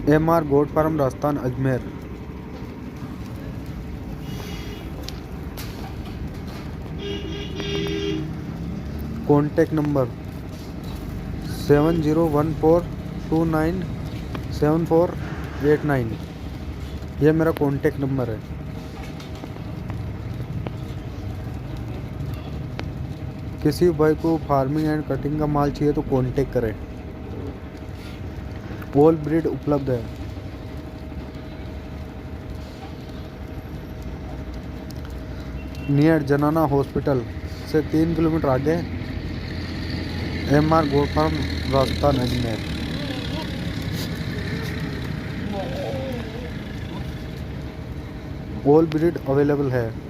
MR goat farm Rajasthan Ajmer. Contact number 7014297489। ये मेरा contact number है। किसी भाई को फार्मिंग एंड कटिंग का माल चाहिए तो कॉन्टैक्ट करें। ऑल ब्रीड उपलब्ध है। नियर जनाना हॉस्पिटल से 3 किलोमीटर आगे MR goat farm Rajasthan Ajmer. All breed available है।